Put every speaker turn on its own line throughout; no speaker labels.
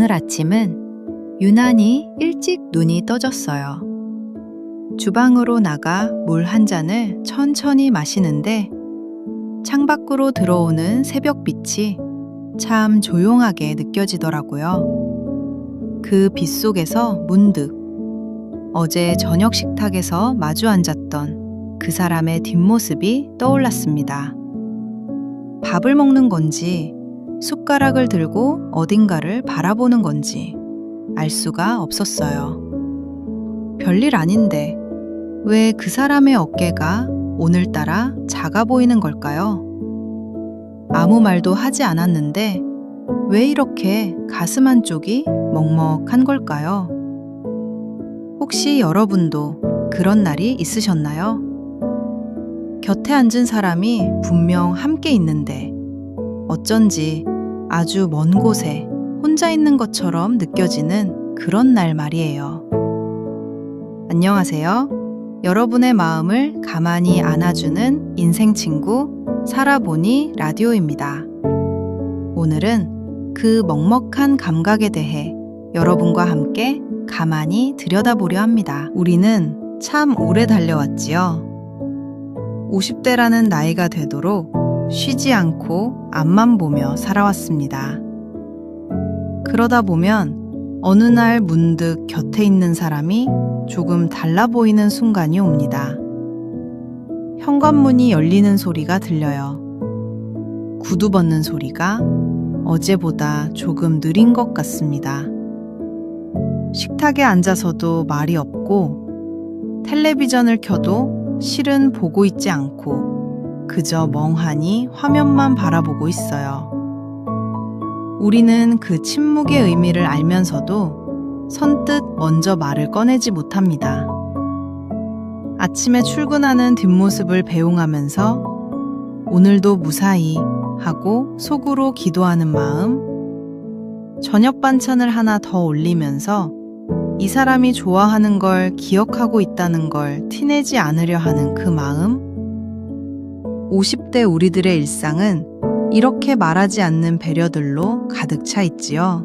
오늘 아침은 유난히 일찍 눈이 떠졌어요. 주방으로 나가 물 한 잔을 천천히 마시는데 창밖으로 들어오는 새벽빛이 참 조용하게 느껴지더라고요. 그 빛 속에서 문득 어제 저녁 식탁에서 마주 앉았던 그 사람의 뒷모습이 떠올랐습니다. 밥을 먹는 건지 숟가락을 들고 어딘가를 바라보는 건지 알 수가 없었어요. 별일 아닌데 왜 그 사람의 어깨가 오늘따라 작아 보이는 걸까요? 아무 말도 하지 않았는데 왜 이렇게 가슴 한쪽이 먹먹한 걸까요? 혹시 여러분도 그런 날이 있으셨나요? 곁에 앉은 사람이 분명 함께 있는데 어쩐지 아주 먼 곳에 혼자 있는 것처럼 느껴지는 그런 날 말이에요. 안녕하세요. 여러분의 마음을 가만히 안아주는 인생 친구 살아보니 라디오입니다. 오늘은 그 먹먹한 감각에 대해 여러분과 함께 가만히 들여다보려 합니다. 우리는 참 오래 달려왔지요. 50대라는 나이가 되도록 쉬지 않고 앞만 보며 살아왔습니다. 그러다 보면 어느 날 문득 곁에 있는 사람이 조금 달라 보이는 순간이 옵니다. 현관문이 열리는 소리가 들려요. 구두 벗는 소리가 어제보다 조금 느린 것 같습니다. 식탁에 앉아서도 말이 없고 텔레비전을 켜도 실은 보고 있지 않고 그저 멍하니 화면만 바라보고 있어요. 우리는 그 침묵의 의미를 알면서도 선뜻 먼저 말을 꺼내지 못합니다. 아침에 출근하는 뒷모습을 배웅하면서 오늘도 무사히 하고 속으로 기도하는 마음, 저녁 반찬을 하나 더 올리면서 이 사람이 좋아하는 걸 기억하고 있다는 걸 티내지 않으려 하는 그 마음, 50대 우리들의 일상은 이렇게 말하지 않는 배려들로 가득 차 있지요.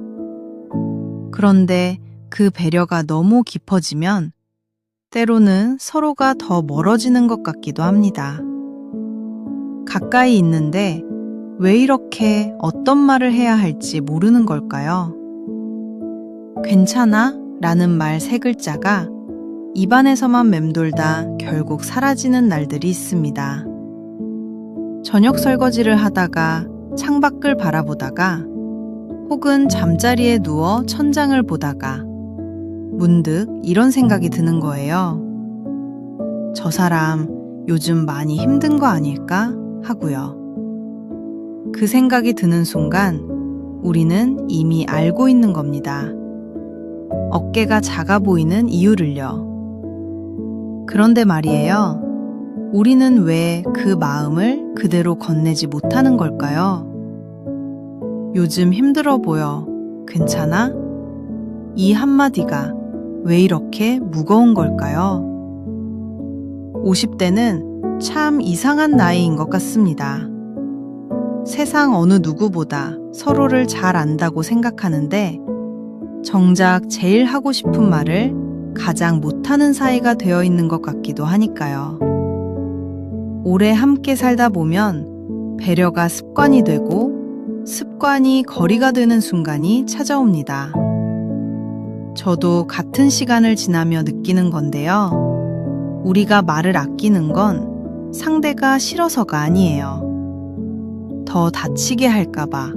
그런데 그 배려가 너무 깊어지면 때로는 서로가 더 멀어지는 것 같기도 합니다. 가까이 있는데 왜 이렇게 어떤 말을 해야 할지 모르는 걸까요? 괜찮아? 라는 말 세 글자가 입안에서만 맴돌다 결국 사라지는 날들이 있습니다. 저녁 설거지를 하다가 창밖을 바라보다가 혹은 잠자리에 누워 천장을 보다가 문득 이런 생각이 드는 거예요. 저 사람 요즘 많이 힘든 거 아닐까 하고요. 그 생각이 드는 순간 우리는 이미 알고 있는 겁니다. 어깨가 작아 보이는 이유를요. 그런데 말이에요. 우리는 왜 그 마음을 그대로 건네지 못하는 걸까요? 요즘 힘들어 보여. 괜찮아? 이 한마디가 왜 이렇게 무거운 걸까요? 50대는 참 이상한 나이인 것 같습니다. 세상 어느 누구보다 서로를 잘 안다고 생각하는데 정작 제일 하고 싶은 말을 가장 못하는 사이가 되어 있는 것 같기도 하니까요. 오래 함께 살다 보면 배려가 습관이 되고 습관이 거리가 되는 순간이 찾아옵니다. 저도 같은 시간을 지나며 느끼는 건데요. 우리가 말을 아끼는 건 상대가 싫어서가 아니에요. 더 다치게 할까봐,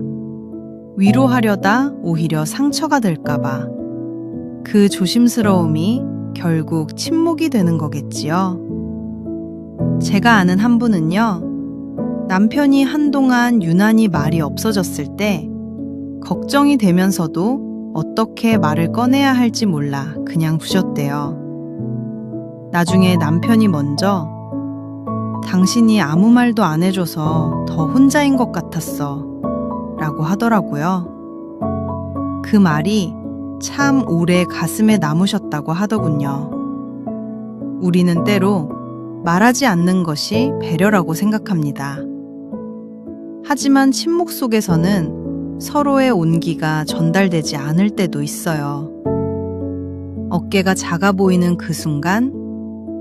위로하려다 오히려 상처가 될까봐 그 조심스러움이 결국 침묵이 되는 거겠지요. 제가 아는 한 분은요, 남편이 한동안 유난히 말이 없어졌을 때 걱정이 되면서도 어떻게 말을 꺼내야 할지 몰라 그냥 두셨대요. 나중에 남편이 먼저 당신이 아무 말도 안 해줘서 더 혼자인 것 같았어 라고 하더라고요. 그 말이 참 오래 가슴에 남으셨다고 하더군요. 우리는 때로 말하지 않는 것이 배려라고 생각합니다. 하지만 침묵 속에서는 서로의 온기가 전달되지 않을 때도 있어요. 어깨가 작아 보이는 그 순간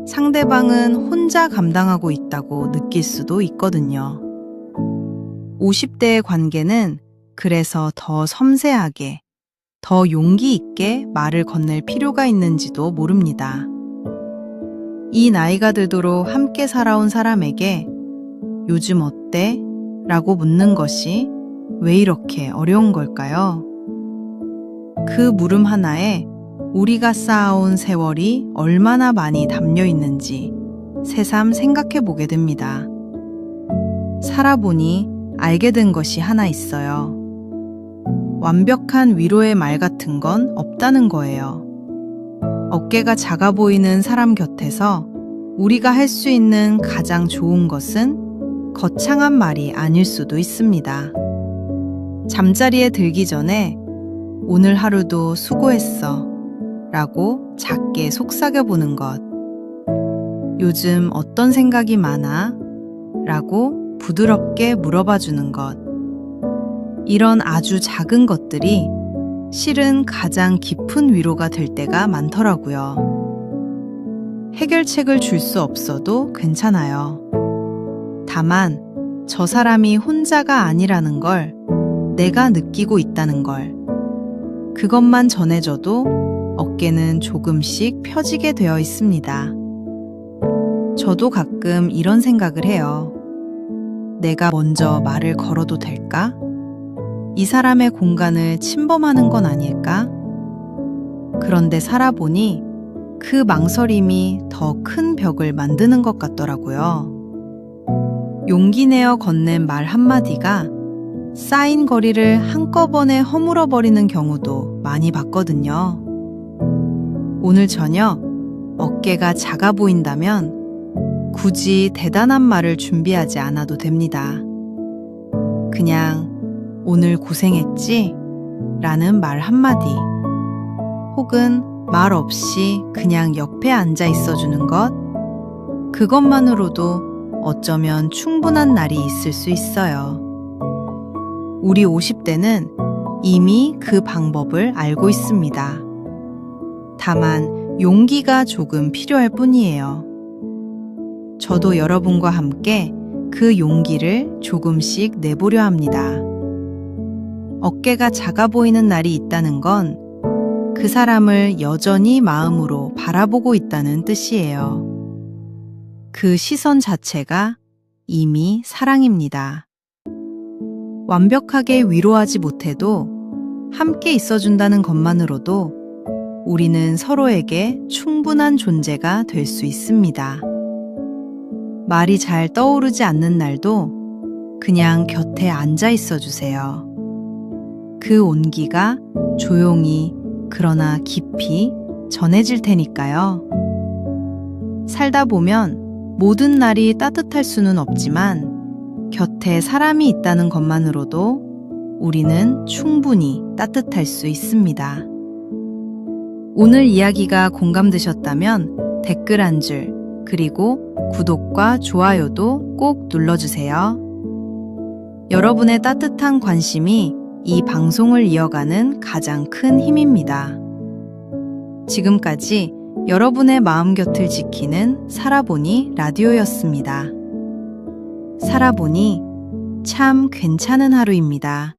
상대방은 혼자 감당하고 있다고 느낄 수도 있거든요. 50대의 관계는 그래서 더 섬세하게, 더 용기 있게 말을 건넬 필요가 있는지도 모릅니다. 이 나이가 들도록 함께 살아온 사람에게 요즘 어때? 라고 묻는 것이 왜 이렇게 어려운 걸까요? 그 물음 하나에 우리가 쌓아온 세월이 얼마나 많이 담겨 있는지 새삼 생각해 보게 됩니다. 살아보니 알게 된 것이 하나 있어요. 완벽한 위로의 말 같은 건 없다는 거예요. 어깨가 작아 보이는 사람 곁에서 우리가 할 수 있는 가장 좋은 것은 거창한 말이 아닐 수도 있습니다. 잠자리에 들기 전에 오늘 하루도 수고했어 라고 작게 속삭여 보는 것. 요즘 어떤 생각이 많아? 라고 부드럽게 물어봐 주는 것. 이런 아주 작은 것들이 실은 가장 깊은 위로가 될 때가 많더라고요. 해결책을 줄 수 없어도 괜찮아요. 다만 저 사람이 혼자가 아니라는 걸 내가 느끼고 있다는 걸, 그것만 전해줘도 어깨는 조금씩 펴지게 되어 있습니다. 저도 가끔 이런 생각을 해요. 내가 먼저 말을 걸어도 될까? 이 사람의 공간을 침범하는 건 아닐까? 그런데 살아보니 그 망설임이 더 큰 벽을 만드는 것 같더라고요. 용기 내어 건넨 말 한마디가 쌓인 거리를 한꺼번에 허물어버리는 경우도 많이 봤거든요. 오늘 저녁 어깨가 작아 보인다면 굳이 대단한 말을 준비하지 않아도 됩니다. 그냥 오늘 고생했지? 라는 말 한마디, 혹은 말 없이 그냥 옆에 앉아 있어주는 것, 그것만으로도 어쩌면 충분한 날이 있을 수 있어요. 우리 50대는 이미 그 방법을 알고 있습니다. 다만 용기가 조금 필요할 뿐이에요. 저도 여러분과 함께 그 용기를 조금씩 내보려 합니다. 어깨가 작아 보이는 날이 있다는 건 그 사람을 여전히 마음으로 바라보고 있다는 뜻이에요. 그 시선 자체가 이미 사랑입니다. 완벽하게 위로하지 못해도 함께 있어준다는 것만으로도 우리는 서로에게 충분한 존재가 될 수 있습니다. 말이 잘 떠오르지 않는 날도 그냥 곁에 앉아 있어 주세요. 그 온기가 조용히 그러나 깊이 전해질 테니까요. 살다 보면 모든 날이 따뜻할 수는 없지만 곁에 사람이 있다는 것만으로도 우리는 충분히 따뜻할 수 있습니다. 오늘 이야기가 공감되셨다면 댓글 한 줄, 그리고 구독과 좋아요도 꼭 눌러주세요. 여러분의 따뜻한 관심이 이 방송을 이어가는 가장 큰 힘입니다. 지금까지 여러분의 마음 곁을 지키는 살아보니 라디오였습니다. 살아보니 참 괜찮은 하루입니다.